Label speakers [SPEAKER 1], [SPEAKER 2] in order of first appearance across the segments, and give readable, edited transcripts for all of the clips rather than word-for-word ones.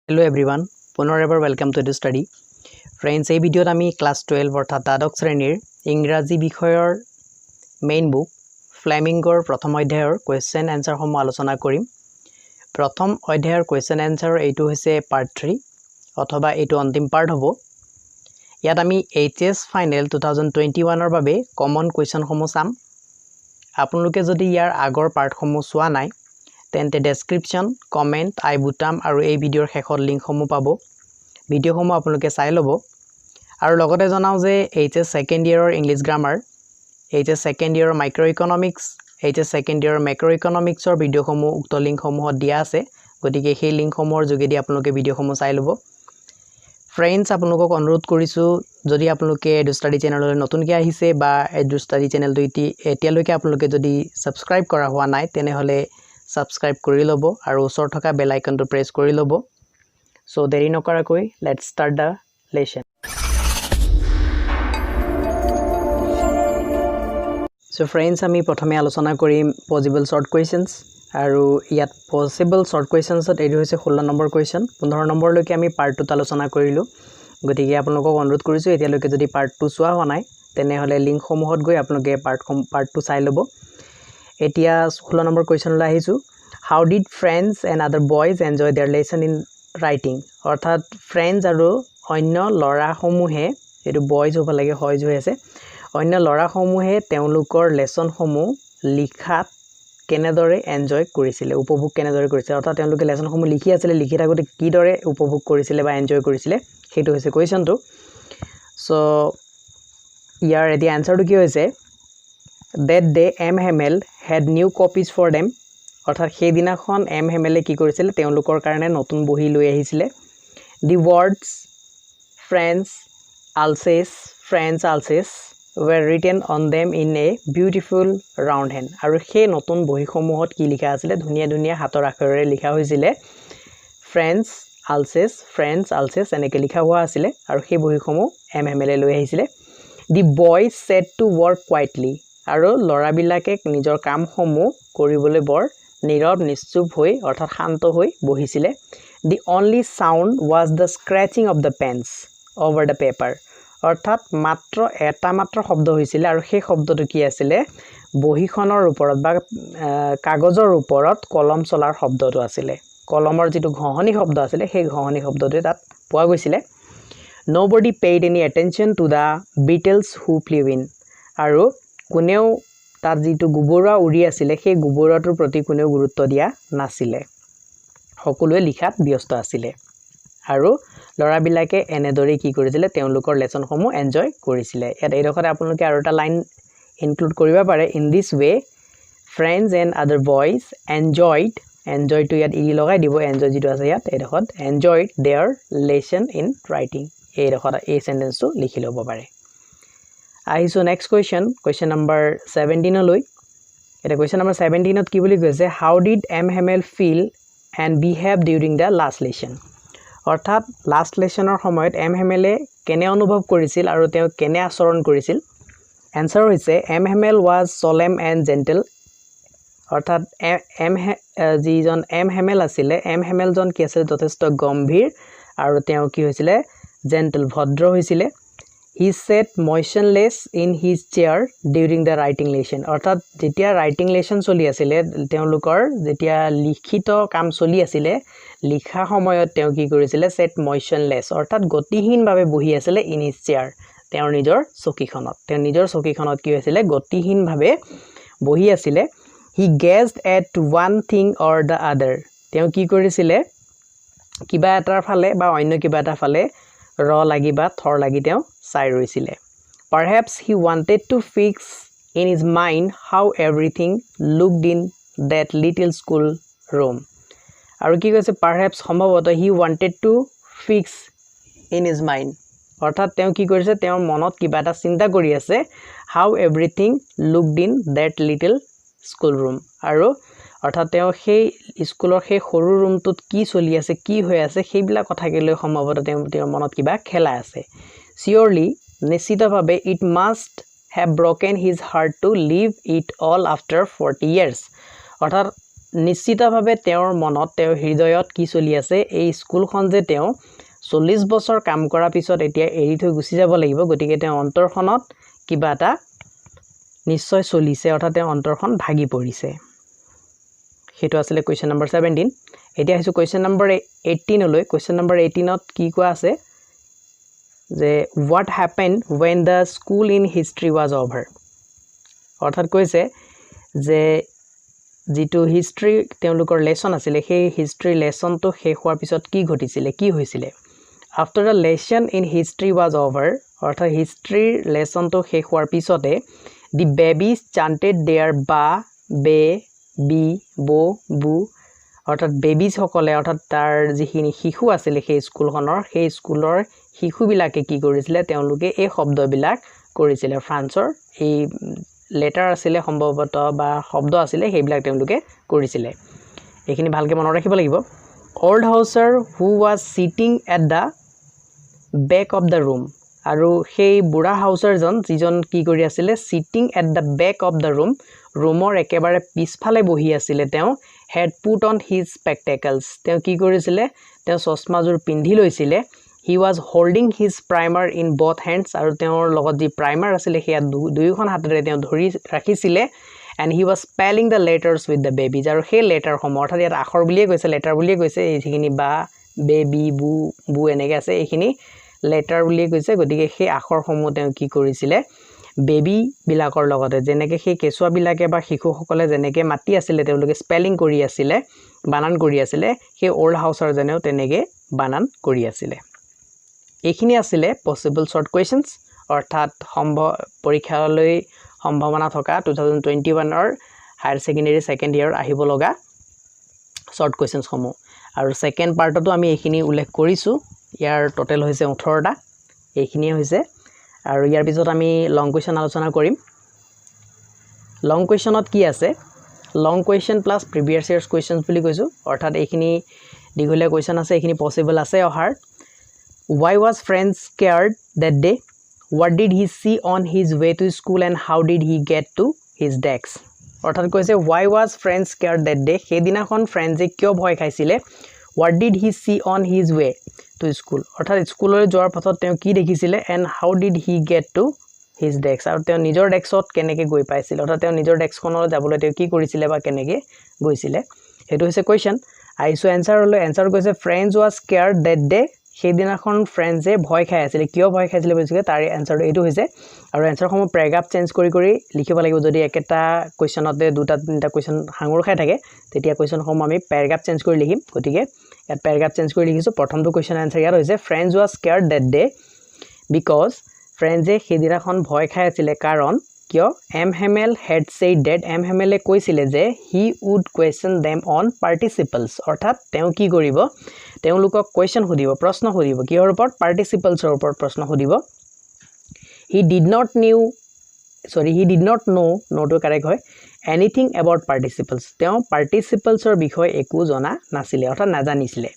[SPEAKER 1] Hello everyone, পুনৰ এবাৰ welcome to the study. Friends, এই ভিডিঅ'ত আমি class 12 অৰ্থাৎ দ্বাদশ শ্ৰেণীৰ ইংৰাজী বিষয়ৰ মেইন বুক ফ্লেমিংগৰ প্ৰথম অধ্যায়ৰ question answer সমূহ আলোচনা কৰিম। প্ৰথম অধ্যায়ৰ question answer এইটো হৈছে part 3 অথবা এইটো অন্তিম পাৰ্ট হ'ব। ইয়াত আমি HS final 2021 ৰ বাবে common question সমূহ চাম। আপোনালোকে যদি ইয়াৰ আগৰ পাৰ্ট সমূহ চোৱা নাই তেন্তে ডেসক্ৰিপশন কমেন্ট আই বুটাম আৰু এই ভিডিঅ'ৰ শেষত লিংক সমূহ পাব ভিডিঅ' সমূহ আপোনালোকে চাই ল'ব আৰু লগতে জনাও যে HS সেকেন্ড ইয়াৰৰ ইংলিশ গ্ৰামাৰ HS সেকেন্ড ইয়াৰৰ মাইক্ৰো ইকোনমিক্স HS সেকেন্ড ইয়াৰৰ মেক্ৰো ইকোনমিক্সৰ ভিডিঅ' সমূহ উক্ত লিংক সমূহত দিয়া আছে গতিকে সেই লিংক সমূহৰ যোগেদি আপোনালোকে ভিডিঅ' সমূহ চাই ল'ব ফ্ৰেণ্ডছ আপোনালোকক অনুৰোধ কৰিছো যদি আপোনালোকে এডু ষ্টাডি চেনেললৈ নতুনকৈ আহিছে বা এডু ষ্টাডি চেনেলটো এতিয়ালৈকে আপোনালোকে যদি সাবস্ক্ৰাইব কৰা হোৱা নাই তেনেহলে subscribe কৰি লব আৰু ওচৰ থকা বেল আইকনটো প্ৰেছ কৰি লব সো দেৰি নকৰাকৈ let's start the lesson so friends আমি প্ৰথমে আলোচনা কৰিম possible short questions আৰু ইয়াত possible short questions ত এৰি হৈছে 16 নম্বৰ question 15 নম্বৰ লৈকে আমি part 2 আলোচনা কৰিলো গতিকে আপোনালোকক অনুৰোধ কৰিছো এতিয়ালৈকে যদি part 2 চোৱা হোৱা নাই তেনেহলে লিংক সমূহত গৈ আপোনালোকে part 2 চাই লব এতিয়া 16 নম্বৰ question লৈ আহিছো how did friends and other boys enjoy their lesson in writing অৰ্থাৎ friends আৰু অন্য লৰা সমূহে এটো বয়জ হ'ব লাগে হয় হৈ আছে অন্য লৰা সমূহে তেওঁলোকৰ লেসন সমূহ লিখাত কেনেদৰে এনজয় কৰিছিলে উপভোগ কেনেদৰে কৰিছিলে অৰ্থাৎ তেওঁলোকে লেসন সমূহ লিখি আছিল লিখি থাকোতে কি দৰে উপভোগ কৰিছিলে বা এনজয় কৰিছিলে হেতু হৈছে কোৱেশ্চনটো সো ইয়াৰ এটি আনসাৰটো কি হৈছে that day M Hamel had new copies for them অৰ্থাৎ সেই দিনাখন M Hamel কি কৰিছিল তেওঁলোকৰ কাৰণে নতুন বহি লৈ আহিছিলে the words friends alsays were written on them in a beautiful round hand আৰু সেই নতুন বহি সমূহত কি লিখা আছিল ধুনিয়া ধুনিয়া হাতৰ আখৰেৰে লিখা হৈছিল friends alsays এনেকৈ লিখা হোৱা আছিল আৰু সেই বহি সমূহ M Hamel লৈ আহিছিল the boys said to work quietly আৰু লৰাবিলাকে নিজৰ কাম সমূহ কৰিবলৈ বৰ নীৰৱ নিশ্চুপ হৈ অৰ্থাৎ শান্ত হৈ বহিছিলে the only sound was the scratching of the pens over the paper অৰ্থাৎ মাত্ৰ এটা মাত্ৰ শব্দ হৈছিল আৰু সেই শব্দটো কি আছিল বহিখনৰ ওপৰত বা কাগজৰ ওপৰত কলম চলাৰ শব্দটো আছিল কলমৰ যেটো ঘহনি শব্দ আছিল সেই ঘহনি শব্দটো তাত পোৱা গৈছিল nobody paid any attention to the beetles who flew in আৰু কোনেও তাৰ যেটো গুবৰা উৰি আছিল সেই গুবৰাটোৰ প্ৰতি কোনেও গুৰুত্ব দিয়া নাছিল সকলোৱে লিখাত ব্যস্ত আছিল আৰু লৰাবিলাকে এনেদৰে কি কৰিছিল তেওঁলোকৰ লেসন সমূহ এনজয় কৰিছিল ইয়াত এইডখৰে আপোনালোকে আৰু এটা লাইন ইনক্লুড কৰিব পাৰে in this way friends and other boys enjoyed to ইয়াত ই লগাই দিব এনজয় যেটো আছে ইয়াত এইডখত enjoyed their lesson in writing এইডখৰ এই সেন্টেন্সটো লিখি লব পাৰে আহিছো next question number 17 লৈ এটা question number 17 ত কি বুলি কৈছে how did M Hamel feel and behave during the last lesson অৰ্থাৎ লাষ্ট লেসনৰ সময়ত M Hamel কেনে অনুভৱ কৰিছিল আৰু তেওঁ কেনে আচৰণ কৰিছিল আনসাৰ হৈছে M Hamel was solemn and gentle অৰ্থাৎ যিজন M Hamel আছিল M Hamel জন কি আছিল যথেষ্ট গম্ভীৰ আৰু তেওঁ কি হৈছিল gentle ভদ্ৰ হৈছিল he sat motionless in his chair during the writing lesson অৰ্থাৎ যেতিয়া writing lesson চলি আছিল তেওঁলোকৰ যেতিয়া লিখিত কাম চলি আছিল লিখা সময়ত তেওঁ কি কৰিছিল sat motionless অৰ্থাৎ গতিহীন ভাবে বহি আছিল in his chair তেওঁৰ নিজৰ চকীখনত কি হৈছিল গতিহীন ভাবে বহি আছিল he gazed at one thing or the other তেওঁ কি কৰিছিল কিবা এটাৰ ফালে বা অন্য কিবা এটা ফালে ৰ লাগি বা থৰ লাগি তেওঁ চাই ৰৈছিল perhaps he wanted to fix in his mind how everything looked in that little school room আৰু কি কৈছে perhaps সম্ভৱত he wanted to fix in his mind অৰ্থাৎ তেওঁ কি কৰিছে তেওঁৰ মনত কিবা এটা চিন্তা কৰি আছে how everything looked in that little school room আৰু অৰ্থাৎ তেওঁ সেই স্কুলৰ সেই সৰু ৰুমটোত কি চলি আছে কি হৈ আছে সেইবিলা কথাকে লৈ সম্ভৱত তেওঁৰ মনত কিবা খেলা আছে surely নিশ্চিতভাৱে it must have broken his heart to leave it all after 40 years অৰ্থাৎ নিশ্চিতভাৱে তেওঁৰ মনত তেওঁৰ হৃদয়ত কি চলি আছে এই স্কুলখন যে তেওঁ 40 বছৰ কাম কৰাৰ পিছত এতিয়া এৰি থৈ গুচি যাব লাগিব গতিকে তেওঁ অন্তৰখনত কিবা এটা নিশ্চয় চলিছে অৰ্থাৎ তেওঁৰ অন্তৰখন ভাগি পৰিছে হেতু আছিল কোৱেশ্চন নম্বৰ 17 এতিয়া হৈছে কোৱেশ্চন নম্বৰ 18 লৈ কোৱেশ্চন নম্বৰ 18 ত কি কোৱা আছে যে what happened when the school in history was over অৰ্থাৎ কৈছে যে যেটো হিষ্ট্ৰি তেওঁলোকৰ লেসন আছিল সেই হিষ্ট্ৰি লেসনটো শেষ হোৱাৰ পিছত কি ঘটিছিল কি হৈছিল after the lesson in history was over অৰ্থাৎ হিষ্ট্ৰি লেসনটো শেষ হোৱাৰ পিছতে the babies chanted their ba be bi bo bu অৰ্থাৎ বেবিজ সকলে অৰ্থাৎ তাৰ যিখিনি শিশু আছিল সেই স্কুলখনৰ সেই স্কুলৰ শিশু বিলাকে কি কৰিছিল তেওঁলোকে এই শব্দবিলাক কৰিছিল ফ্ৰান্সৰ এই লেটাৰ আছিল সম্ভৱতঃ বা শব্দ আছিল সেইবিলাক তেওঁলোকে কৰিছিল এইখিনি ভালকে মনত ৰাখিব লাগিব old houser who was sitting at the back of the room আৰু সেই বুঢ়া হাউচাৰজন যিজন কি কৰি আছিল sitting at the back of the room ৰুমৰ একেবাৰে পিছফালে বহি আছিল তেওঁ had put on his spectacles তেওঁ কি কৰিছিল তেওঁ চশমাজোৰ পিন্ধি লৈছিল he was holding his primer in both hands আৰু তেওঁৰ লগত যি primer আছিল হেয়া দুইখন হাতেৰে তেওঁ ধৰি ৰাখিছিল and he was spelling the letters with the babies আৰু সেই লেটাৰ সমূহ অৰ্থাৎ ইয়াত আখৰ বুলিয়ে কৈছে লেটাৰ বুলিয়ে কৈছে এইখিনি বা বেবি বু বু এনেকৈ আছে এইখিনি লেটাৰ বুলিয়ে কৈছে গতিকে সেই আখৰ সমূহ তেওঁ কি কৰিছিল বেবি বিলাকৰ লগতে যেনেকৈ সেই কেঁচুৱা বিলাকে বা শিশু সকলে যেনেকৈ মাতি আছিল তেওঁলোকে স্পেলিং কৰি আছিল বানান কৰি আছিল সেই ওল্ড হাউচাৰ জনেও তেনেকৈ বানান কৰি আছিল এইখিনি আছিল পসিবল শৰ্ট কোৱেশ্চনছ অৰ্থাৎ পৰীক্ষালৈ সম্ভাৱনা থকা 2021 ৰ হায়াৰ সেকেন্ডাৰী সেকেন্ড ইয়াৰ আহিব লগা শৰ্ট কোৱেশ্চনছ সমূহ আৰু সেকেন্ড পাৰ্টতো আমি এইখিনি উল্লেখ কৰিছো ইয়াৰ টোটাল হৈছে 18টা এইখিনি হৈছে আৰু ইয়াৰ পিছত আমি লং কোৱেশ্চন আলোচনা কৰিম লং কোৱেশ্চনত কি আছে লং কোৱেশ্চন প্লাস প্ৰিভিয়াস ইয়াৰ্স কোৱেশ্চনছ বুলি কৈছো অৰ্থাৎ এইখিনি দীঘলীয়া কোৱেশ্চন আছে এইখিনি পসিবল আছে অহাৰ why was friends scared that day what did he see on his way to school and how did he get to his desk অৰ্থাৎ কৈছে why was friends scared that day সেইদিনাখন ফ্ৰেন্ডে কিয় ভয় খাইছিলে what did he see on his way to school অৰ্থাৎ স্কুললৈ যোৱাৰ পথত তেওঁ কি দেখিছিলে and how did he get to his desk আৰু তেওঁ নিজৰ ডেস্কত কেনেকৈ গৈ পাইছিল অৰ্থাৎ তেওঁ নিজৰ ডেস্কখনলৈ যাবলৈ তেওঁ কি কৰিছিলে বা কেনেকৈ গৈছিলে হেতু হৈছে কোৱেশ্চন আইছো এনসাৰ হলো এনসাৰ কৈছে friends was scared that day সেইদিনাখন ফ্ৰেন্ডে ভয় খাই আছিল কিয় ভয় খাইছিল বুজিছে তাৰ এনসাৰটো এইটো হৈছে আৰু এনসাৰ সমূহ প্যাৰাগ্ৰাফ চেঞ্জ কৰি লিখিব লাগিব যদি একেটা কোৱেশ্চনতে দুটা তিনিটা কোৱেশ্চন হাঙুৰ খাই থাকে তেতিয়া কোৱেশ্চন সমূহ আমি প্যাৰাগ্ৰাফ চেঞ্জ কৰি লিখিম গতিকে ইয়াত প্যাৰাগ্ৰাফ চেঞ্জ কৰি লিখিছো প্ৰথমটো কোৱেশ্চন আনসাৰ ইয়াত হৈছে friends was scared that day because ফ্ৰেন্ডে সেইদিনাখন ভয় খাই আছিল কাৰণ কিয় M Hamel had said that M হেমেলে কৈছিলে যে he would question them on participles অৰ্থাৎ তেওঁ কি কৰিব তেওঁলোকক কোৱেশ্চন সুধিব প্ৰশ্ন সুধিব কিহৰ ওপৰত পাৰ্টিসিপলছৰ ওপৰত প্ৰশ্ন সুধিব he did not know নটো কাৰেক্ট হয় anything about participles তেওঁ participalesৰ বিষয়ে একো জনা নাছিলে অৰ্থাৎ নাজানিছিলে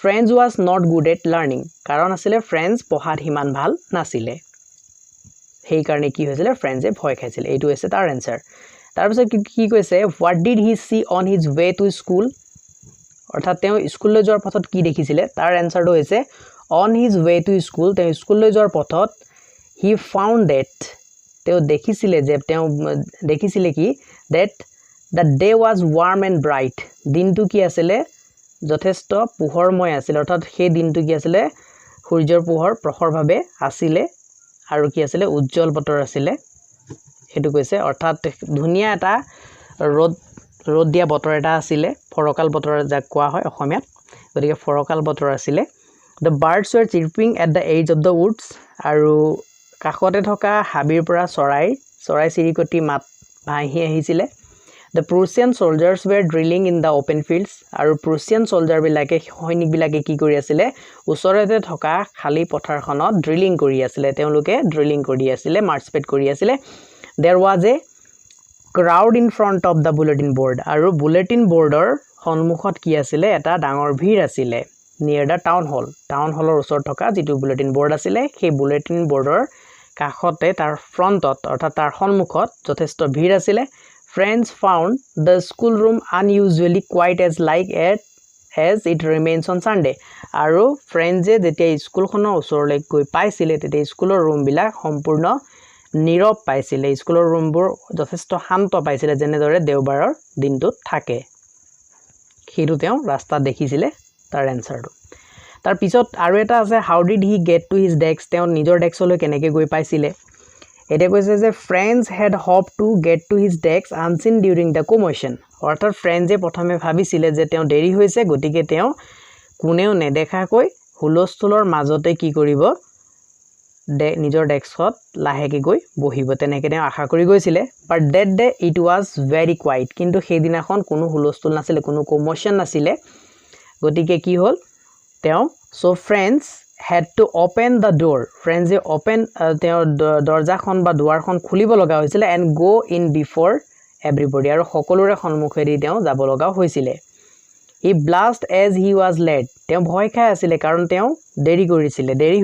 [SPEAKER 1] friends was not good at learning কাৰণ আছিল friends পঢ়াত হিমান ভাল নাছিলে সেই কাৰণে কি হৈছিল ফ্ৰেন্ডে ভয় খাইছিল এইটো হৈছে তাৰ আনসাৰ তাৰ পিছত কি কৈছে what did he see on his way to school অৰ্থাৎ তেওঁ স্কুললৈ যোৱাৰ পথত কি দেখিছিলে তাৰ আনসাৰটো হৈছে on his way to school তেওঁ স্কুললৈ যোৱাৰ পথত he found that তেওঁ দেখিছিলে কি that the day was warm and bright দিনটো কি আছিল যথেষ্ট পোহৰময় আছিল অৰ্থাৎ সেই দিনটো কি আছিল সূৰ্যৰ পোহৰ প্ৰখৰভাৱে আছিল আৰু কি আছিল উজ্জ্বল বতৰ আছিল হেতু কৈছে অৰ্থাৎ ধুনিয়া এটা ৰ'দ দিয়া বতৰ এটা আছিল ফৰকাল বতৰ যাক কোৱা হয় অসমীয়াত গতিকে ফৰকাল বতৰ আছিল the birds were chirping at the edge of the woods আৰু কাষতে থকা হাবিৰ পৰা চৰাই চিৰিকটি মাত ভাহি আহিছিল the Prussian soldiers were drilling in the open fields আৰু Prussian soldier বিলাকে সৈনিক বিলাকে কি কৰি আছিল ওচৰতে থকা খালি পথাৰখনত ড্ৰিলিং কৰি আছিল তেওঁলোকে ড্ৰিলিং কৰি আছিল মাৰ্চ পেট কৰি আছিল there was a crowd in front of the bulletin board আৰু bulletin boardৰ সন্মুখত কি আছিল এটা ডাঙৰ ভিৰ আছিল near the town hallৰ ওচৰত থকা যেটো bulletin board আছিল সেই bulletin boardৰ কাষতে তাৰ ফ্ৰন্টত অৰ্থাৎ তাৰ সন্মুখত যথেষ্ট ভিৰ আছিল Friends found the schoolroom unusually quiet as it remains on Sunday. আৰু ফ্ৰেণ্ডছে যেতিয়া স্কুলখনৰ ওচৰলৈ গৈ পাইছিলে তেতিয়া স্কুলৰ ৰুমবিলাক সম্পূৰ্ণ নীৰৱ পাইছিলে স্কুলৰ ৰুমবোৰ যথেষ্ট শান্ত পাইছিলে যেনেদৰে দেওবাৰৰ দিনটোত থাকে সেইটো তেওঁ ৰাস্তাত দেখিছিলে তাৰ এনসাৰটো তাৰ পিছত আৰু এটা আছে how did he get to his desk তেওঁ নিজৰ ডেস্কলৈ কেনেকৈ গৈ পাইছিলে এটা কৈছে যে friends had hoped to get to his desk unseen during the commotion অৰ্থাৎ ফ্ৰেণ্ডছে প্ৰথমে ভাবিছিলে যে তেওঁ দেৰি হৈছে গতিকে তেওঁ কোনেও নেদেখাকৈ হুলস্থুলৰ মাজতে কি কৰিব নিজৰ ডেস্কত লাহেকৈ গৈ বহিব তেনেকৈ তেওঁ আশা কৰি গৈছিলে but that day it was very quiet কিন্তু সেই দিনাখন কোনো হুলস্থুল নাছিলে কোনো কমোশন নাছিলে গতিকে কি হ'ল তেওঁ so friends had to open the door friends open তেওঁৰ দৰজাখন বা দুৱাৰখন খুলিব লগা হৈছিল and go in before everybody আৰু সকলোৰে সন্মুখেদি তেওঁ যাব লগা হৈছিল he blushed as he was late তেওঁ ভয় খাই আছিল কাৰণ তেওঁ দেৰি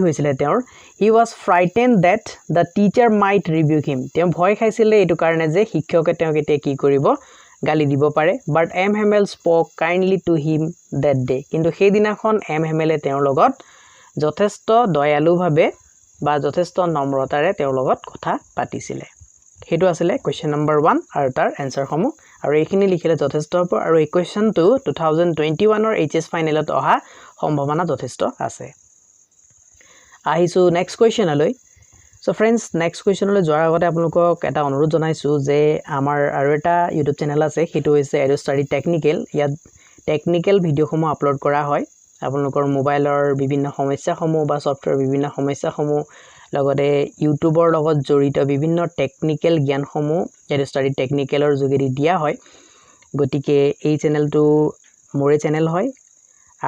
[SPEAKER 1] হৈছিল তেওঁৰ he was frightened that the teacher might rebuke him তেওঁ ভয় খাইছিল এটো কাৰণে যে শিক্ষকে তেওঁ কেতিয়া কি কৰিব গালি দিব পাৰে but M Hamel spoke kindly to him that day কিন্তু সেই দিনাখন M Hamel তেওঁৰ লগত যথেষ্ট দয়ালুভাৱে বা যথেষ্ট নম্ৰতাৰে তেওঁৰ লগত কথা পাতিছিল হেতু আছিল কোৱেশ্চন নম্বৰ 1 আৰু তাৰ আনসাৰ সমূহ আৰু এইখিনি লিখিলে যথেষ্ট হ'ব আৰু এই কোৱেশ্চনটো 2021 ৰ HS ফাইনেলত অহা সম্ভাৱনা যথেষ্ট আছে আহিছো নেক্সট কোৱেশ্চনলৈ সো फ्रेंड्स নেক্সট কোৱেশ্চনলৈ যোৱাৰ আগতে আপোনালোকক এটা অনুৰোধ জনাইছো যে আমাৰ আৰু এটা ইউটিউব চেনেল আছে হেতু হৈছে এডু ষ্টাডি টেকনিক্যাল ইয়াত টেকনিক্যাল ভিডিওসমূহ আপলোড কৰা হয় আপোনালোকৰ মোবাইলৰ বিভিন্ন সমস্যাসমূহ বা সফটওয়্যাৰ বিভিন্ন সমস্যাসমূহ লগতে ইউটিউবৰ লগত জড়িত বিভিন্ন টেকনিক্যাল জ্ঞানসমূহ এডু ষ্টাডি টেকনিক্যালৰ যোগেদি দিয়া হয় গতিকে এই চেনেলটো মোৰে চেনেল হয়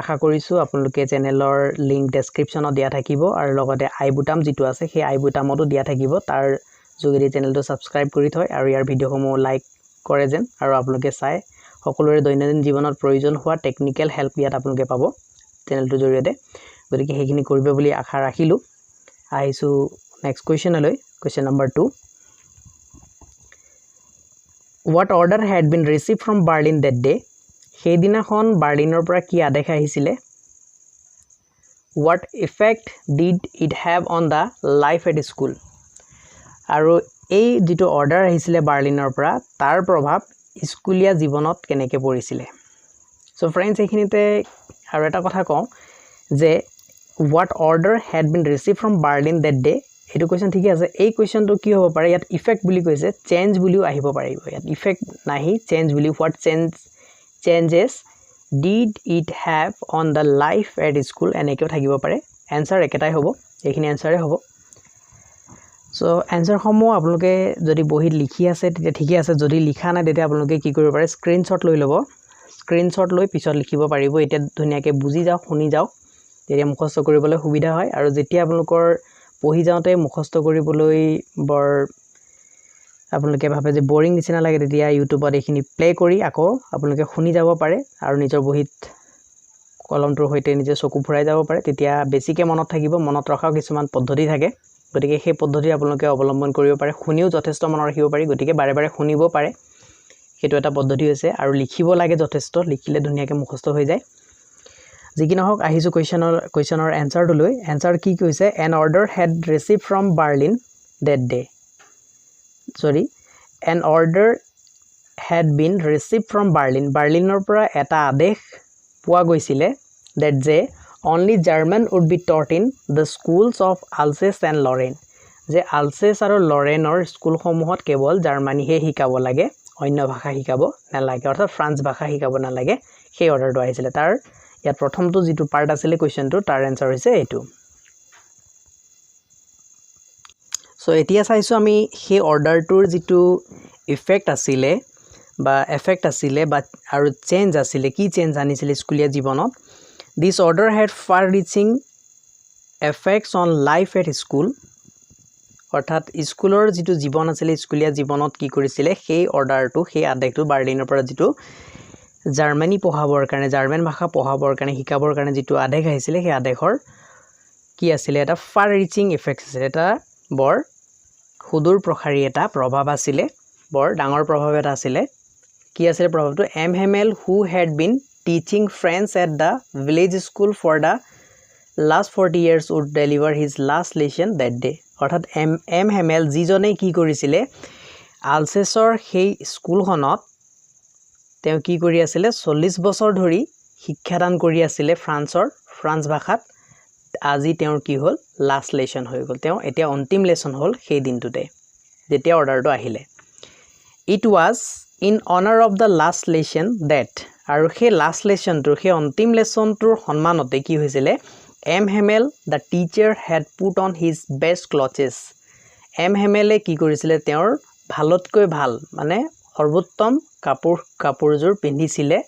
[SPEAKER 1] আশা কৰিছো আপোনালোকে চেনেলৰ লিংক ডেসক্ৰিপচনত দিয়া থাকিব আৰু লগতে আই বুটাম যেটো আছে সেই আই বুটামতো দিয়া থাকিব তাৰ যোগেদি চেনেলটো সাবস্ক্ৰাইব কৰি থয় আৰু ইয়াৰ ভিডিওসমূহ লাইক কৰে যেন আৰু আপোনালোকে চাই সকলোৰে দৈনন্দিন জীৱনত প্ৰয়োজন হোৱা টেকনিক্যাল হেল্প ইয়াত আপোনালোকে পাব চেনেলটো জৰিয়তে গতিকে হেখিনি কৰিব বুলি আশা ৰাখিলো আহিছো নেক্সট কোৱেশ্চনলৈ question number 2 What order had been received from Berlin that day সেই দিনাখন বাৰ্লিনৰ পৰা কি আদেশ আহিছিল What effect did it have on the life at school আৰু এই যেটো অৰ্ডাৰ আহিছিল বাৰ্লিনৰ পৰা তাৰ প্ৰভাৱ স্কুলীয়া জীৱনত কেনেকৈ পৰিছিল সো फ्रेंड्स এইখিনিতে আৰু এটা কথা কওঁ যে what order had been received from Berlin that day এটো কোৱেশ্চন ঠিক আছে এই কোৱেশ্চনটো কি হ'ব পাৰে ইয়াত ইফেক্ট বুলি কৈছে চেঞ্জ বুলিও আহিব পাৰিব ইয়াত ইফেক্ট নাহি চেঞ্জ বুলি what changes did it have on the life at school এনেকৈ থাকিব পাৰে आंसर একেটাই হ'ব এইখিনি आंसरे হ'ব সো आंसर সমূহ আপোনালোকে যদি বহিত লিখি আছে তেতিয়া ঠিকই আছে যদি লিখা নাই তেতিয়া আপোনালোকে কি কৰিব পাৰে স্ক্ৰিনশ্বট লৈ ল'ব স্ক্ৰিনশ্বট লৈ পিছত লিখিব পাৰিব এটা ধুনিয়াকে বুজি যাওক শুনি যাওক তেতিয়া মুখস্থ কৰিবলৈ সুবিধা হয় আৰু যেতিয়া আপোনালোকৰ পঢ়ি যাওঁতে মুখস্থ কৰিবলৈ বৰ আপোনালোকে ভাবে যে বোৰিং নিচিনা লাগে তেতিয়া ইউটিউবত এইখিনি প্লে কৰি আকৌ আপোনালোকে শুনি যাব পাৰে আৰু নিজৰ বহিত কলমটোৰ হৈতে নিজে চকু ফুৰাই যাব পাৰে তেতিয়া বেছিকে মনত থাকিব মনত ৰখাও কিছুমান পদ্ধতি থাকে গতিকে সেই পদ্ধতি আপোনালোকে অৱলম্বন কৰিব পাৰে শুনিও যথেষ্ট মনত ৰাখিব পাৰি গতিকে বাৰে বাৰে শুনিব পাৰে হেতু এটা পদ্ধতি হৈছে আৰু লিখিব লাগে যথেষ্ট লিখিলে ধুনিয়াকে মুখস্থ হৈ যায় যিকি নহওক আহিছো কোৱেশ্চনৰ আনসাৰটো লৈ আনসাৰ কি কৈছে an order had received from Berlin that day sorry an order had been received from Berlinৰ পৰা এটা আদেশ পোৱা গৈছিল that যে only German would be taught in the schools of Alsace and Lorraine যে Alsace আৰু Lorraineৰ স্কুলসমূহত কেৱল জাৰ্মানীহে শিকাব লাগে অন্য ভাষা শিকাব নালাগে অৰ্থাৎ ফ্ৰান্স ভাষা শিকাব নালাগে সেই অৰ্ডাৰটো আহিছিল তাৰ ইয়াত প্ৰথমটো যেটো পাৰ্ট আছিল কোৱেশ্চনটো তাৰ আনসাৰ হৈছে এটো সো এতিয়া চাইছো আমি সেই অৰ্ডাৰটোৰ যেটো ইফেক্ট আছিল বা এফেক্ট আছিল বা আৰু চেঞ্জ আছিল কি চেঞ্জ আনিছিল স্কুলীয়া জীৱনত this order had far reaching effects on life at school অৰ্থাৎ স্কুলৰ যেটো জীৱন আছিল স্কুলীয়া জীৱনত কি কৰিছিল সেই অৰ্ডাৰটো সেই আদেশটো বাৰ্লিনৰ পৰা যেটো জাৰ্মানী পঢ়াবৰ কাৰণে জাৰ্মান ভাষা পঢ়াবৰ কাৰণে শিকাবৰ কাৰণে যেটো আদেশ আহিছিল সেই আদেশৰ কি আছিল এটা ফাৰ ৰিচিং ইফেক্টছ আছিল এটা বৰ সুদূৰ প্ৰসাৰী এটা প্ৰভাৱ আছিল বৰ ডাঙৰ প্ৰভাৱ এটা আছিলে কি আছিল প্ৰভাৱটো M Hamel who had been teaching French at the village school for the last 40 years would deliver his last lesson that day অৰ্থাৎ এম হেমেল যিজনে কি কৰিছিলে আলছেছৰ সেই স্কুলখনত তেওঁ কি কৰি আছিলে 40 বছৰ ধৰি শিক্ষাদান কৰি আছিলে ফ্ৰান্স ভাষাত আজি তেওঁৰ কি হ'ল লাষ্ট লেসন হৈ গ'ল তেওঁ এতিয়া অন্তিম লেসন হ'ল সেই দিনটোতে যেতিয়া অৰ্ডাৰটো আহিলে ইট ওয়াজ ইন অনাৰ of the last lesson that আৰু সেই লাষ্ট লেসনটোৰ সেই অন্তিম লেসনটোৰ সন্মানতে কি হৈছিলে M Hamel the teacher had put on his best clothes M হেমেলে কি কৰিছিলে তেওঁৰ ভালতকৈ ভাল মানে সৰ্বোত্তম কাপোৰজোৰ পিন্ধিছিলে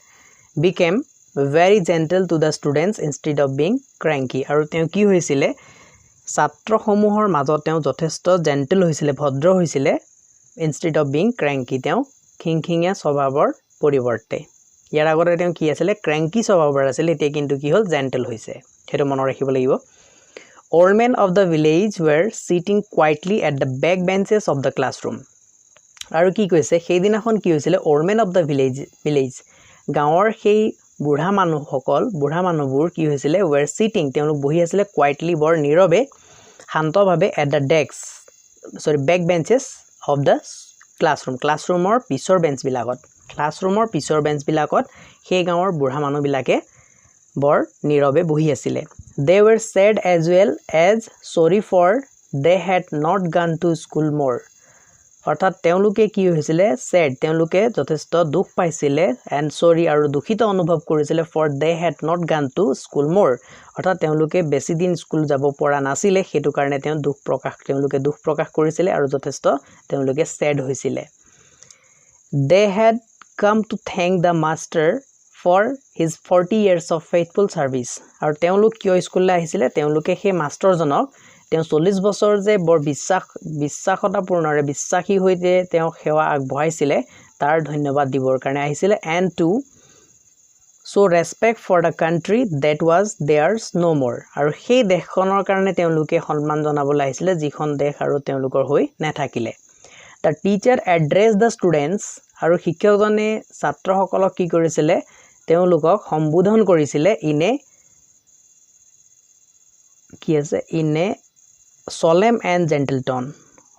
[SPEAKER 1] became very gentle to the students instead of being cranky আৰু তেওঁ কি হৈছিলে ছাত্ৰসমূহৰ মাজত তেওঁ যথেষ্ট জেন্টেল হৈছিলে ভদ্ৰ হৈছিলে instead of being cranky তেওঁ খিংখিঙীয়া স্বভাৱৰ পৰিৱৰ্তে ইয়াৰ আগতে তেওঁ কি আছিল cranky স্বভাৱৰ আছিল এতিয়া কিন্তু কি হ'ল জেন্টেল হৈছে হেতু মনত ৰাখিব লাগিব old men of the village were sitting quietly at the back benches of the classroom আৰু কি কৈছে সেই দিনাখন কি হৈছিল old men of the village গাঁৱৰ সেই বুঢ়া মানুহবোৰ কি হৈছিল were sitting তেওঁলোক বহি আছিল quietly বৰ নীৰৱে শান্তভাৱে at the back benches of the classroomৰ পিছৰ বেঞ্চবিলাকত সেই গাঁৱৰ বুঢ়া মানুহবিলাকে বৰ নীৰৱে বহি আছিল they were sad as well as sorry for they had not gone to school more অৰ্থাৎ তেওঁলোকে কি হৈছিল sad তেওঁলোকে যথেষ্ট দুখ পাইছিল and sorry আৰু দুখিত অনুভৱ কৰিছিল for they had not gone to school more অৰ্থাৎ তেওঁলোকে বেছি দিন স্কুল যাব পৰা নাছিল হেতু কাৰণে তেওঁলোকে দুখ প্ৰকাশ কৰিছিল আৰু যথেষ্ট তেওঁলোকে sad হৈছিল they had come to thank the master for his 40 years of faithful service আৰু তেওঁলোক কিয় স্কুললৈ আহিছিল তেওঁলোকে সেই মাষ্টৰজনক তেওঁ 40 বছৰ যে বৰ বিশ্বাসতাপূৰ্ণৰে বিশ্বাসী হৈতে তেওঁ সেৱা আগবঢ়াইছিল তাৰ ধন্যবাদ দিবৰ কাৰণে আহিছিল and to show respect for the country that was theirs no more আৰু সেই দেশখনৰ কাৰণে তেওঁলোকে সন্মান জনাবলৈ আহিছিল যিখন দেশ আৰু তেওঁলোকৰ হৈ নাথাকিলে the teacher addressed the students আৰু শিক্ষকজনে ছাত্ৰসকলক কি কৰিছিল তেওঁলোকক সম্বোধন কৰিছিল ইনে solemn and gentle tone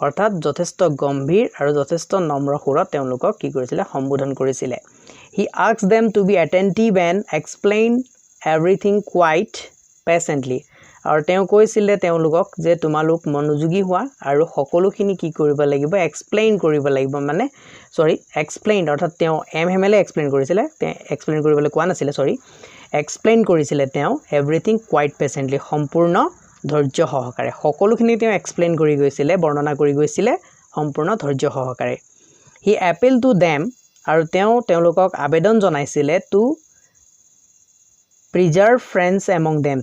[SPEAKER 1] অৰ্থাৎ যথেষ্ট গম্ভীৰ আৰু যথেষ্ট নম্ৰ সুৰত তেওঁলোকক কি কৰিছিল সম্বোধন কৰিছিল he asked them to be attentive and explain everything quite patiently আৰু তেওঁ কৈছিল তেওঁলোকক যে তোমালোক মনোযোগী হোৱা আৰু সকলোখিনি কি কৰিব লাগিব এক্সপ্লেইন কৰিব লাগিব মানে এক্সপ্লেইন অৰ্থাৎ তেওঁ এম হেমেলে এক্সপ্লেইন কৰিছিল এক্সপ্লেইন কৰিবলৈ কোৱা নাছিল এক্সপ্লেইন কৰিছিল তেওঁ এভৰিথিং কোৱাইট পেশেন্টলি সম্পূৰ্ণ ধৈৰ্য সহকাৰে সকলোখিনি তেওঁ এক্সপ্লেইন কৰি গৈছিল বৰ্ণনা কৰি গৈছিল সম্পূৰ্ণ ধৈৰ্য সহকাৰে হি এপিল টু দেম আৰু তেওঁলোকক আবেদন জনাইছিল to preserve French among them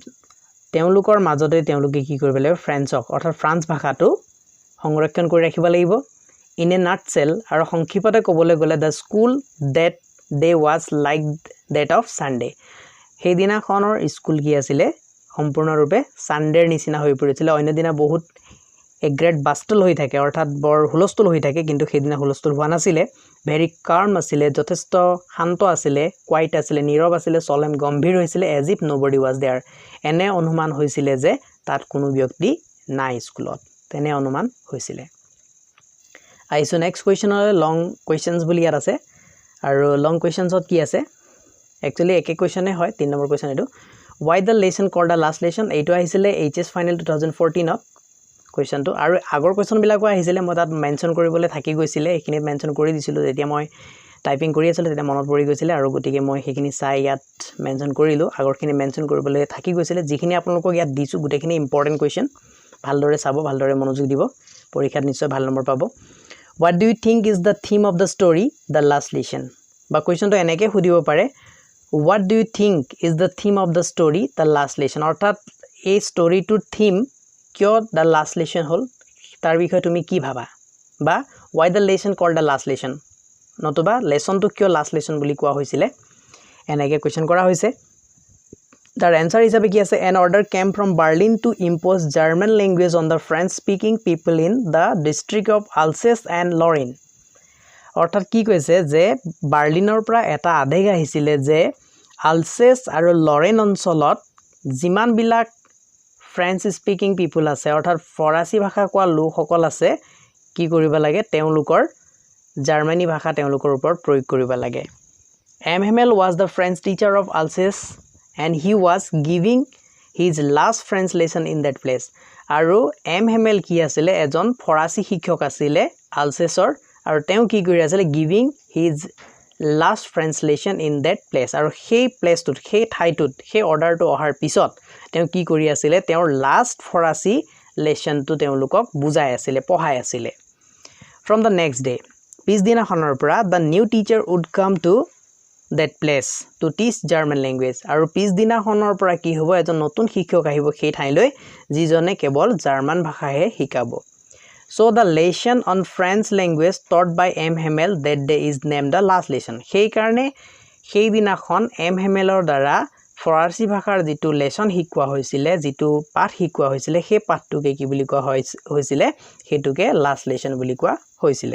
[SPEAKER 1] তেওঁলোকৰ মাজতে তেওঁলোকে কি কৰিব লাগিব ফ্ৰেঞ্চক অৰ্থাৎ ফ্ৰান্স ভাষাটো সংৰক্ষণ কৰি ৰাখিব লাগিব ইন এ নাটসেল আৰু সংক্ষিপ্ততে ক'বলৈ গ'লে the school that they was like that of Sunday সেই দিনাখনৰ স্কুল কি আছিল সম্পূৰ্ণৰূপে সানডেৰ নিচিনা হৈ পৰিছিল অন্য দিনা বহুত গ্ৰেট বাষ্টল হৈ থাকে অৰ্থাৎ বৰ হুলস্থুল হৈ থাকে কিন্তু সেইদিনা হুলস্থুল হোৱা নাছিল ভেৰি কাৰ্ম আছিল যথেষ্ট শান্ত আছিল কোৱাইট আছিল নীৰৱ আছিল solemn গম্ভীৰ হৈছিল as if nobody was there এনে অনুমান হৈছিল যে তাত কোনো ব্যক্তি নাই স্কুলত তেনে অনুমান হৈছিল আইছো নেক্সট কোৱেশ্চনৰ লং কোৱেশ্চনছ বুলি ইয়াত আছে আৰু লং কোৱেশ্চনছত কি আছে একচুয়ালি একে কোৱেশ্চনে হয় 3 নম্বৰ কোৱেশ্চন এটো why the lesson called the last lesson এইটো আহিছিল HS ফাইনাল 2014 ত কোৱেশ্চনটো আৰু আগৰ কোৱেশ্চন বিলাকো আহিছিল মই তাত মেনশন কৰিবলৈ থাকি গৈছিল এখিনি মেনশন কৰি দিছিল যেতিয়া মই টাইপিং কৰি আছিল তেতিয়া মনত পৰি গৈছিল আৰু গতিকে মই হেখিনি চাই ইয়াত মেনশন কৰিলো আগৰখিনি মেনশন কৰিবলৈ থাকি গৈছিল যিখিনি আপোনালোকক ইয়াত দিছো গুটেখিনি ইম্পৰ্টেন্ট কোৱেশ্চন ভালদৰে চাব ভালদৰে মনোযোগ দিব পৰীক্ষাত নিশ্চয় ভাল নম্বৰ পাব what do you think is the theme of the story the last lesson বা কোৱেশ্চনটো এনেকৈ সুধিব পাৰে what do you think is the theme of the story the last lesson অৰ্থাৎ এই ষ্টৰীটোৰ থিম কিয় the last lesson হল তাৰ বিষয়ে তুমি কি ভাবা বা why the lesson called the last lesson নতুবা লেসনটো কিয় লাষ্ট লেসন বুলি কোৱা হৈছিল এনেকৈ কোৱেশ্চন কৰা হৈছে তাৰ আনসাৰ হিচাপে কি আছে an order came from Berlin to impose German language on the French speaking people in the district of Alsace and Lorraine অৰ্থাৎ কি কৈছে যে বাৰ্লিনৰ পৰা এটা আদেশ আহিছিলে যে আলছেছ আৰু লৰেন অঞ্চলত যিমান বিলাক ফ্ৰেঞ্চ স্পিকিং পিপল আছে অৰ্থাৎ ফৰাসী ভাষা কোৱা লোকসকল আছে কি কৰিব লাগে তেওঁলোকৰ জাৰ্মানী ভাষা তেওঁলোকৰ ওপৰত প্ৰয়োগ কৰিব লাগে এমহেমেল was the French teacher of Alsace and he was giving his last French lesson in that place আৰু এমহেমেল কি আছিল এজন ফৰাসী শিক্ষক আছিল আলছেছৰ আৰু তেওঁ কি কৰি আছিল giving his last French lesson in that place আৰু সেই প্লেসটোত সেই ঠাইটোত সেই অৰ্ডাৰটো অহাৰ পিছত তেওঁ কি কৰি আছিল তেওঁৰ লাষ্ট ফৰাসী লেসনটো তেওঁলোকক বুজাই আছিল পঢ়াই আছিল from the next day পিছদিনাখনৰ পৰা the new teacher would come to that place to teach German language আৰু পিছদিনাখনৰ পৰা কি হ'ব এজন নতুন শিক্ষক আহিব সেই ঠাইলৈ যিজনে কেৱল জাৰ্মান ভাষাহে শিকাব so the lesson on French language taught by M. Hamel that day is named the last lesson সেই কাৰণে সেই দিনাখন M. Hamelৰ দ্বাৰা ফৰাসী ভাষাৰ যেটো লেসন শিকোৱা হৈছিল যেটো পাঠ শিকোৱা হৈছিল সেই পাঠটোকে কি বুলি কোৱা হৈছিল হেতুকে লাষ্ট লেসন বুলি কোৱা হৈছিল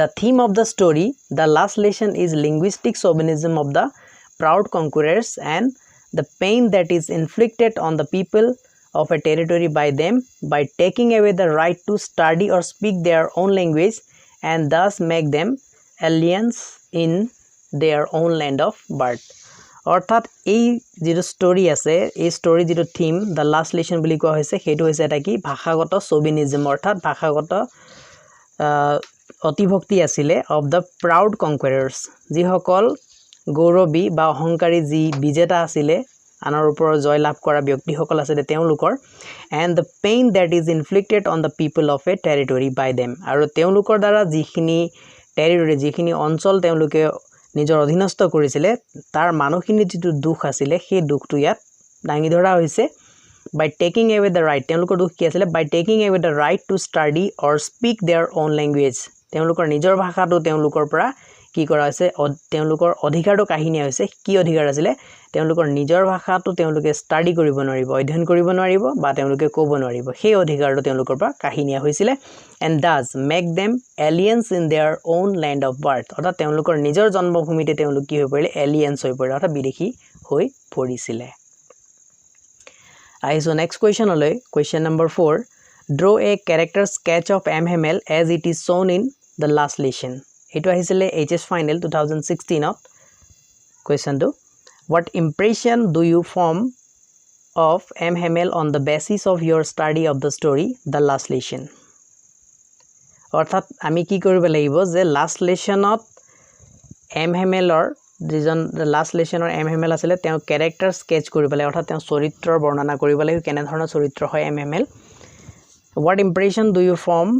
[SPEAKER 1] The theme of the story, the last lesson is linguistic chauvinism of the proud conquerors and the pain that is inflicted on the people of a territory by them by taking away the right to study or speak their own language and thus make them aliens in their own land of birth. অৰ্থাৎ এই যেটো story আছে এই story যেটো theme the last lesson বুলি কোৱা হৈছে হেতু হৈছে এটা কি ভাষাগত চৌবিনিজম অৰ্থাৎ ভাষাগত অতিভক্তি আছিলে of the proud conquerors যিসকল গৌৰৱী বা অহংকাৰী যি বিজেতা আছিলে আনৰ ওপৰত জয় লাভ কৰা ব্যক্তিসকল আছিলে তেওঁলোকৰ and the pain that is inflicted on the people of a territory by them আৰু তেওঁলোকৰ দ্বাৰা যিখিনি টেৰিটৰি যিখিনি অঞ্চল তেওঁলোকে নিজৰ অধীনস্থ কৰিছিলে তাৰ মানুহখিনি যেটো দুখ আছিলে সেই দুখটো ইয়াত দাঙি ধৰা হৈছে by taking away the right তেওঁলোকৰ দুখ কি আছিলে by taking away the right to study or speak their own language তেওঁলোকৰ নিজৰ ভাষাটো তেওঁলোকৰ পৰা কি কৰা হৈছে তেওঁলোকৰ অধিকাৰটো কাহিনী হৈছে কি অধিকাৰ আছিল তেওঁলোকৰ নিজৰ ভাষাটো তেওঁলোকে ষ্টাডি কৰিব নোৱাৰিব অধ্যয়ন কৰিব নোৱাৰিব বা তেওঁলোকে ক'ব নোৱাৰিব সেই অধিকাৰটো তেওঁলোকৰ পৰা কাহিনী হৈছিল and thus make them aliens in their own land of birth অৰ্থাৎ তেওঁলোকৰ নিজৰ জন্মভূমিতে তেওঁলোক কি হৈ পৰিলে এলিয়েন্স হৈ পৰিলে অৰ্থাৎ বিদেশী হৈ পৰিছিল আহিছো নেক্সট কোৱেশ্চন লৈ question number 4 draw a character sketch of M. Hamel as it is shown in the last lesson এটো আহিছিলে HS final 2016 to question to what impression do you form of M. Hamel on the basis of your study of the story the last lesson অৰ্থাৎ আমি কি কৰিব লাগিব যে last লেসনত M. Hamelৰ যিজন last লেসনৰ M. Hamel আছিল তেওঁ ক্যাৰেক্টাৰ স্কেচ কৰিব লাগে অৰ্থাৎ তেওঁ চৰিত্ৰৰ বৰ্ণনা কৰিব লাগে কেনে ধৰণৰ চৰিত্ৰ হয় M. Hamel what impression do you form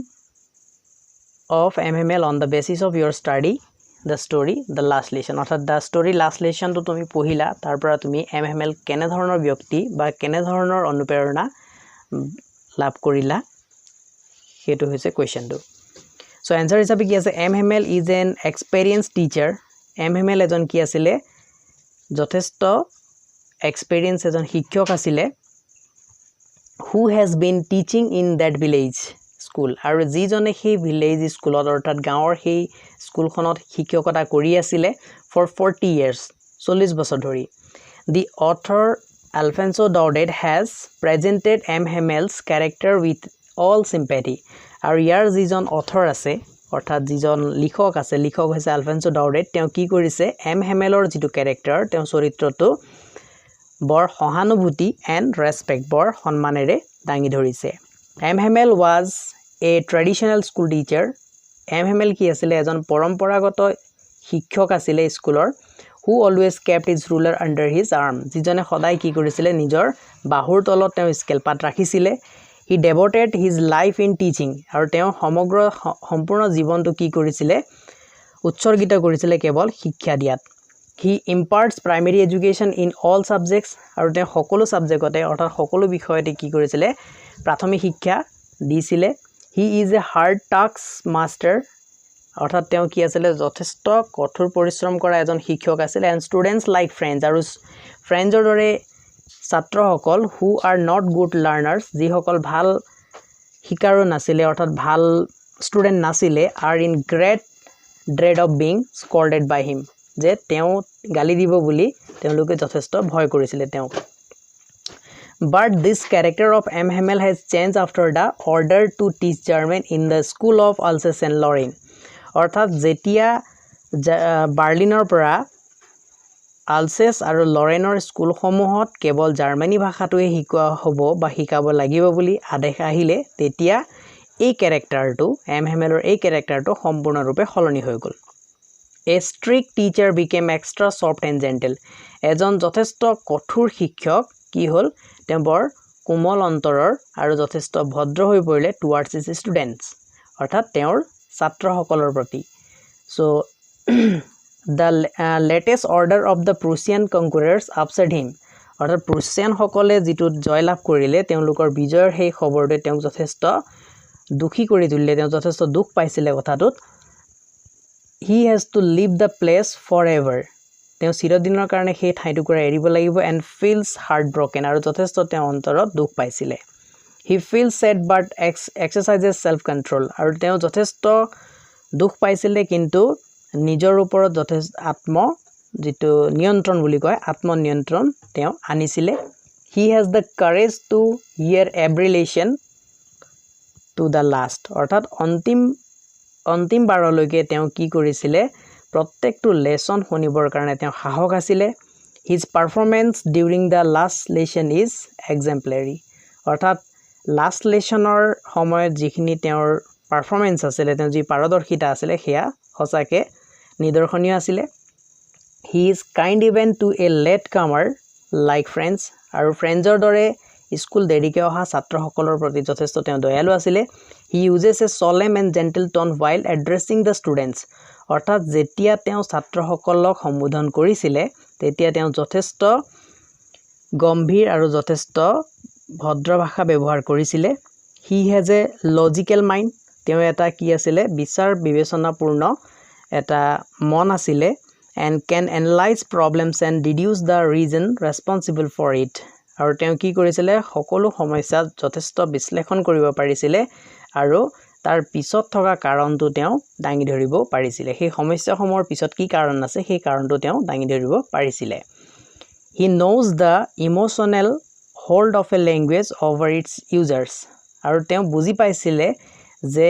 [SPEAKER 1] of M. Hamel on the basis of your study the story the last lesson অৰ্থাৎ the story last lesson তো তুমি পঢ়িলা তাৰ পৰা তুমি M. Hamel কেনে ধৰণৰ ব্যক্তি বা কেনে ধৰণৰ অনুপ্ৰেৰণা লাভ কৰিলা হেতু হৈছে কোৱেশ্চনটো সো আনসাৰ হিচাপে কি আছে M. Hamel is an experienced teacher M. Hamel এজন কি আছিল যথেষ্ট এক্সপেৰিয়েন্স এজন শিক্ষক আছিল who has been teaching in that village school আৰু যিজনে সেই ভিলেজ স্কুলত অৰ্থাৎ গাঁৱৰ সেই স্কুলখনত শিক্ষকতা কৰি আছিল for 40 years 40 বছৰ ধৰি the author Alfonso Daudet has presented M. Hamel's character with all sympathy আৰু ইয়াৰ যিজন অথৰ আছে অৰ্থাৎ যিজন লিখক আছে লিখক হৈছে Alfonso Daudet তেওঁ কি কৰিছে M. Hamelৰ যেটো ক্যাৰেক্টাৰ তেওঁ চৰিত্ৰটো বৰ সহানুভূতি and respect বৰ সন্মানেৰে দাঙি ধৰিছে M. Hamel was a traditional school teacher M. Hamel কি আছিল এজন পৰম্পৰাগত শিক্ষক আছিল স্কুলৰ who always kept his ruler under his arm যিজনে সদায় কি কৰিছিল নিজৰ বাহুৰ তলত তেওঁ স্কেলপাত ৰাখিছিল he devoted his life in teaching আৰু তেওঁ সমগ্ৰ সম্পূৰ্ণ জীৱনটো কি কৰিছিল উৎসৰ্গিত কৰিছিল কেৱল শিক্ষা দিয়াত he imparts primary education in all subjects আৰু তেওঁ সকলো সাবজেক্টতে অৰ্থাৎ সকলো বিষয়তে কি কৰিছিল প্ৰাথমিক শিক্ষা দিছিল he is a hard task master অৰ্থাৎ তেওঁ কি আছিল যথেষ্ট কঠোৰ পৰিশ্ৰম কৰা এজন শিক্ষক আছিল and students like friends আৰু ফ্ৰেন্ডৰ দৰে ছাত্ৰসকল who are not good learners যিসকল ভাল শিকাৰু নাছিলে অৰ্থাৎ ভাল ষ্টুডেন্ট নাছিলে are in great dread of being scolded by him যে তেওঁ গালি দিব বুলি তেওঁলোকে যথেষ্ট ভয় কৰিছিল তেওঁক But this character of M. Hamel has changed after the order to teach German in the school of Alsace and Lorraine. অৰ্থাৎ যেতিয়া বাৰ্লিনৰ পৰা আলছেছ আৰু লৰেনৰ স্কুলসমূহত কেৱল জাৰ্মানী ভাষাটোৱে শিকোৱা হ'ব বা শিকাব লাগিব বুলি আদেশ আহিলে তেতিয়া এই ক্যাৰেক্টাৰটো এম হেমেলৰ এই ক্যাৰেক্টাৰটো সম্পূৰ্ণৰূপে সলনি হৈ গ'ল A strict teacher became extra soft and gentle. এজন যথেষ্ট কঠোৰ শিক্ষক কি হ'ল তেওঁ বৰ কোমল অন্তৰৰ আৰু যথেষ্ট ভদ্ৰ হৈ পৰিলে towards his students. অৰ্থাৎ তেওঁৰ ছাত্ৰসকলৰ প্ৰতি. So the latest order of the Prussian conquerors upset him. অৰ্থাৎ প্ৰুছিয়ান সকলে যেটো জয়লাভ কৰিলে তেওঁলোকৰ বিজয়ৰ সেই খবৰটো তেওঁক যথেষ্ট দুখী কৰি তুলিলে তেওঁ যথেষ্ট দুখ পাইছিলে কথাটোত He has to leave the place forever. তেওঁ চিৰদিনৰ কাৰণে সেই ঠাইটুকুৰা এৰিব লাগিব and feels heartbroken আৰু যথেষ্ট তেওঁ অন্তৰত দুখ পাইছিলে He feels sad but exercises self control আৰু তেওঁ যথেষ্ট দুখ পাইছিলে কিন্তু নিজৰ ওপৰত যথেষ্ট যেটো নিয়ন্ত্ৰণ বুলি কয় আত্মনিয়ন্ত্ৰণ তেওঁ আনিছিলে He has the courage to hear every lesson to the last অৰ্থাৎ অন্তিম বাৰলৈকে তেওঁ কি কৰিছিলে প্ৰত্যেকটো লেসন শুনিবৰ কাৰণে তেওঁ সাহস আছিলে His performance during the last lesson is exemplary অৰ্থাৎ লাষ্ট লেসনৰ সময়ত যিখিনি তেওঁৰ পাৰফৰমেন্স আছিলে তেওঁ যি পাৰদৰ্শিতা আছিলে হেয়া হসাকে নিদৰ্শনীয় আছিলে He is kind even to a late comer like friends আৰু ফ্ৰেন্ডৰ দৰে স্কুল দেৰিকে অহা ছাত্ৰসকলৰ প্ৰতি যথেষ্ট তেওঁ দয়ালু আছিলে He uses a solemn and gentle tone while addressing the students অৰ্থাৎ যেতিয়া তেওঁ ছাত্ৰসকলক সম্বোধন কৰিছিলে তেতিয়া তেওঁ যথেষ্ট গম্ভীৰ আৰু যথেষ্ট ভদ্ৰ ভাষা ব্যৱহাৰ কৰিছিলে He has a logical mind তেওঁ এটা কি আছিলে বিচাৰ বিবেচনাপূৰ্ণ এটা মন আছিলে and can analyze problems and deduce the reason responsible for it আৰু তেওঁ কি কৰিছিলে সকলো সমস্যা যথেষ্ট বিশ্লেষণ কৰিব পাৰিছিলে আৰু তাৰ পিছত থকা কাৰণটো তেওঁ দাঙি ধৰিব পাৰিছিলে সেই সমস্যাসমূহৰ পিছত কি কাৰণ আছে সেই কাৰণটো তেওঁ দাঙি ধৰিব পাৰিছিলে He knows the emotional hold of a language over its users আৰু তেওঁ বুজি পাইছিলে যে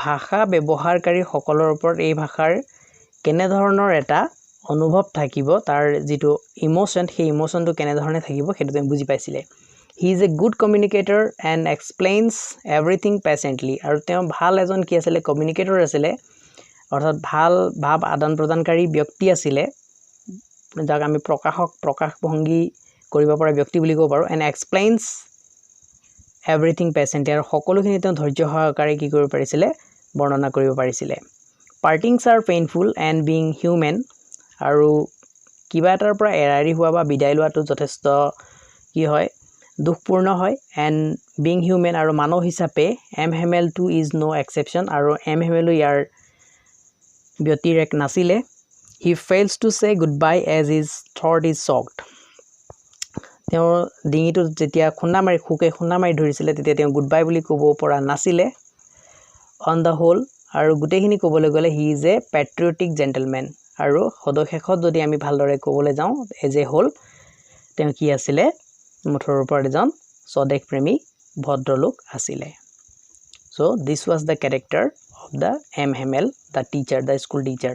[SPEAKER 1] ভাষা ব্যৱহাৰকাৰী সকলৰ ওপৰত এই ভাষাৰ কেনে ধৰণৰ এটা অনুভৱ থাকিব তাৰ যেটো ইমোশন সেই ইমোশনটো কেনে ধৰণে থাকিব সেইটো তেওঁ বুজি পাইছিলে He is a good communicator and explains everything patiently আৰু তেওঁ ভাল এজন কি আছিল কমিউনিকেটৰ আছিল অৰ্থাৎ ভাল ভাৱ আদান প্ৰদানকাৰী ব্যক্তি আছিল যাক আমি প্ৰকাশ ভংগী কৰিব পৰা ব্যক্তি বুলি ক'ব পাৰো and explains everything patiently আৰু সকলোখিনি তেওঁ ধৈৰ্য সহকাৰে কি কৰিব পাৰিছিল বৰ্ণনা কৰিব পাৰিছিল Partings are painful and being human আৰু কিবা এটাৰ পৰা এৰাৰি হোৱা বা বিদায় লোৱাটো যথেষ্ট কি হয় দুখপূৰ্ণ হয় and being human আৰু মানৱ হিচাপে M. Hamel too is no exception আৰু M. Hamel ইয়াৰ ব্যতিৰেক নাছিলে He fails to say goodbye as his throat is choked তেওঁ ডিঙিটো যেতিয়া খুন্দা মাৰি ধৰিছিলে তেতিয়া তেওঁ গুডবাই বুলি ক'ব পৰা নাছিলে on the whole আৰু গুটেখিনি ক'বলৈ গলে he is a patriotic gentleman আৰু সদশেষত যদি আমি ভালদৰে ক'বলৈ যাওঁ as a whole তেওঁ কি আছিলে মুঠৰ ওপৰত এজন স্বদেশ প্ৰেমী ভদ্ৰলোক আছিলে so this was the character of the M. Hamel the teacher the school teacher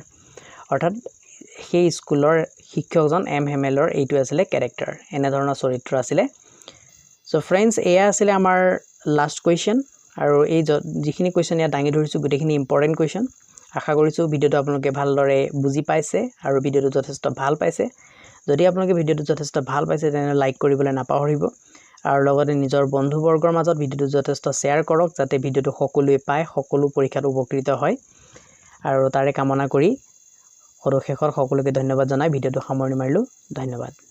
[SPEAKER 1] অৰ্থাৎ সেই স্কুলৰ শিক্ষকজন M. Hamelৰ এইটো আছিলে ক্যাৰেক্টাৰ এনে ধৰণৰ চৰিত্ৰ আছিলে so friends এয়া আছিলে আমাৰ লাষ্ট কোৱেশ্চন আৰু এই যিখিনি কোৱেশ্চন ইয়া দাঙি ধৰিছো গুটেখিনি ইম্পৰ্টেন্ট কোৱেশ্চন আশা কৰিছো ভিডিওটো আপোনালোকে ভালদৰে বুজি পাইছে আৰু ভিডিওটো যথেষ্ট ভাল পাইছে যদি আপোনালোকে ভিডিওটো যথেষ্ট ভাল পাইছে তেনে লাইক কৰিবলৈ নাপাহৰিব আৰু লগতে নিজৰ বন্ধুবৰ্গৰ মাজত ভিডিওটো যথেষ্ট শেয়াৰ কৰক যাতে ভিডিওটো সকলোৱে পায় সকলো পৰীক্ষাত উপকৃত হয় আৰু তাৰে কামনা কৰি সদশেষৰ সকলোকে ধন্যবাদ জনাই ভিডিওটো সামৰণি মাৰিলো ধন্যবাদ